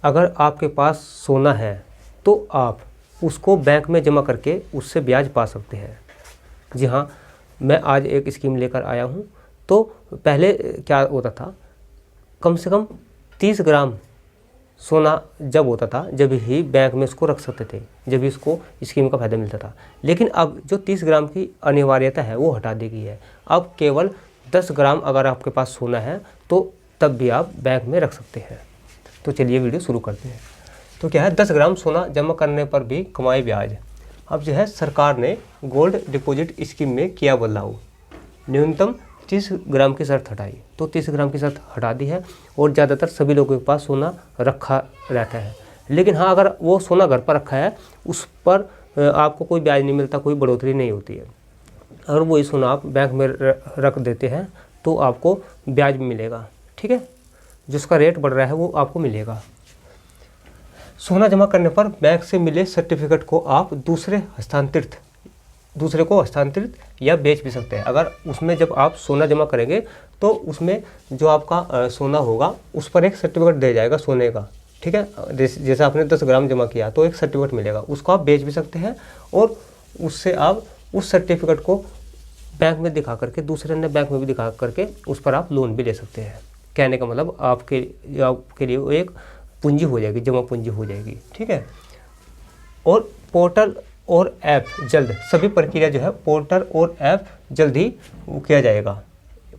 अगर आपके पास सोना है तो आप उसको बैंक में जमा करके उससे ब्याज पा सकते हैं। जी हाँ, मैं आज एक स्कीम लेकर आया हूँ। तो पहले क्या होता था, कम से कम 30 ग्राम सोना जब होता था जब ही बैंक में उसको रख सकते थे, जब भी उसको स्कीम का फ़ायदा मिलता था। लेकिन अब जो 30 ग्राम की अनिवार्यता है वो हटा दी गई है। अब केवल 10 ग्राम अगर आपके पास सोना है तो तब भी आप बैंक में रख सकते हैं। तो चलिए वीडियो शुरू करते हैं। तो क्या है, 10 ग्राम सोना जमा करने पर भी कमाई ब्याज। अब जो है सरकार ने गोल्ड डिपॉजिट स्कीम में किया बदलाव, न्यूनतम 30 ग्राम की शर्त हटाई। तो 30 ग्राम की शर्त हटा दी है और ज़्यादातर सभी लोगों के पास सोना रखा रहता है। लेकिन हाँ, अगर वो सोना घर पर रखा है उस पर आपको कोई ब्याज नहीं मिलता, कोई बढ़ोतरी नहीं होती है। अगर वही सोना आप बैंक में रख देते हैं तो आपको ब्याज भी मिलेगा, ठीक है, जिसका रेट बढ़ रहा है वो आपको मिलेगा। सोना जमा करने पर बैंक से मिले सर्टिफिकेट को आप दूसरे को हस्तांतरित या बेच भी सकते हैं। अगर उसमें जब आप सोना जमा करेंगे तो उसमें जो आपका सोना होगा उस पर एक सर्टिफिकेट दिया जाएगा सोने का, ठीक है। जैसे आपने 10 ग्राम जमा किया तो एक सर्टिफिकेट मिलेगा, उसको आप बेच भी सकते हैं और उससे आप उस सर्टिफिकेट को बैंक में दिखा करके, दूसरे अन्य बैंक में भी दिखा करके उस पर आप लोन भी ले सकते हैं। कहने का मतलब आपके लिए वो एक पूंजी हो जाएगी, जमा पूंजी हो जाएगी, ठीक है। और पोर्टल और ऐप जल्द, सभी प्रक्रिया जो है पोर्टल और ऐप जल्द ही किया जाएगा,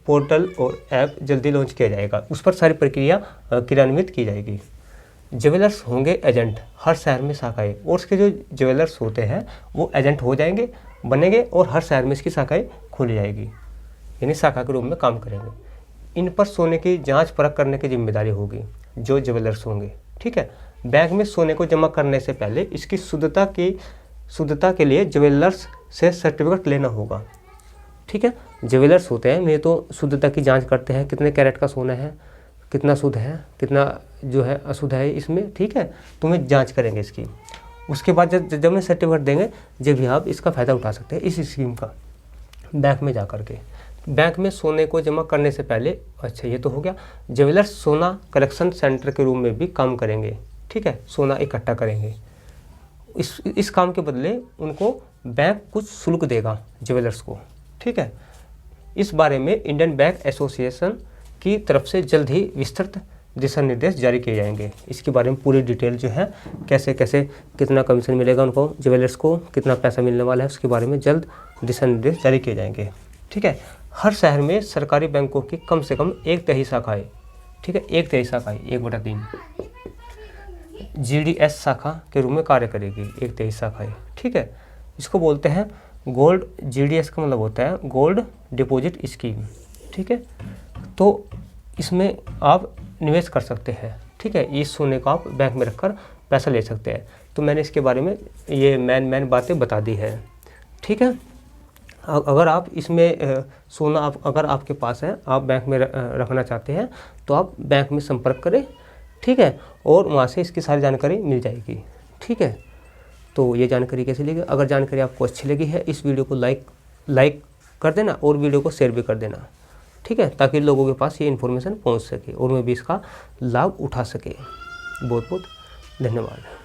पोर्टल और ऐप जल्दी लॉन्च किया जाएगा, उस पर सारी प्रक्रिया क्रियान्वित की जाएगी। ज्वेलर्स होंगे एजेंट, हर शहर में शाखाएं, और उसके जो ज्वेलर्स होते हैं वो एजेंट हो जाएंगे, बनेंगे और हर शहर में इसकी शाखाएं खोली जाएगी, यानी शाखा के रूप में काम करेंगे। इन पर सोने की जांच परख करने की जिम्मेदारी होगी जो ज्वेलर्स होंगे, ठीक है। बैंक में सोने को जमा करने से पहले इसकी शुद्धता के लिए ज्वेलर्स से सर्टिफिकेट लेना होगा, ठीक है। ज्वेलर्स होते हैं वे तो शुद्धता की जांच करते हैं, कितने कैरेट का सोना है, कितना शुद्ध है, कितना जो है अशुद्ध है इसमें, ठीक है। तो वे जांच करेंगे इसकी। उसके बाद जब मैं सर्टिफिकेट देंगे जब भी आप इसका फ़ायदा उठा सकते हैं इस स्कीम का, बैंक में जा कर के। बैंक में सोने को जमा करने से पहले, अच्छा ये तो हो गया, ज्वेलर्स सोना कलेक्शन सेंटर के रूप में भी काम करेंगे, ठीक है, सोना इकट्ठा करेंगे। इस काम के बदले उनको बैंक कुछ शुल्क देगा ज्वेलर्स को, ठीक है। इस बारे में इंडियन बैंक एसोसिएशन की तरफ से जल्द ही विस्तृत दिशा निर्देश जारी किए जाएंगे। इसके बारे में पूरी डिटेल जो है, कैसे कैसे कितना कमीशन मिलेगा उनको, ज्वेलर्स को कितना पैसा मिलने वाला है, उसके बारे में जल्द दिशा निर्देश जारी किए जाएंगे, ठीक है। हर शहर में सरकारी बैंकों की कम से कम 1/3 शाखाएँ, ठीक है, 1/3 शाखाएँ, 1/3 GDS शाखा के रूप में कार्य करेगी, 1/3 शाखाएँ, ठीक है। इसको बोलते हैं गोल्ड, GDS का मतलब होता है गोल्ड डिपॉजिट स्कीम, ठीक है। तो इसमें आप निवेश कर सकते हैं, ठीक है, इस सोने को आप बैंक में रखकर पैसा ले सकते हैं। तो मैंने इसके बारे में ये मेन बातें बता दी है, ठीक है। अगर आप इसमें सोना अगर आपके पास है, आप बैंक में रखना चाहते हैं तो आप बैंक में संपर्क करें, ठीक है, और वहाँ से इसकी सारी जानकारी मिल जाएगी, ठीक है। तो ये जानकारी कैसी लगी? अगर जानकारी आपको अच्छी लगी है इस वीडियो को लाइक कर देना और वीडियो को शेयर भी कर देना, ठीक है, ताकि लोगों के पास ये इन्फॉर्मेशन पहुँच सके और मैं भी इसका लाभ उठा सके। बहुत बहुत धन्यवाद।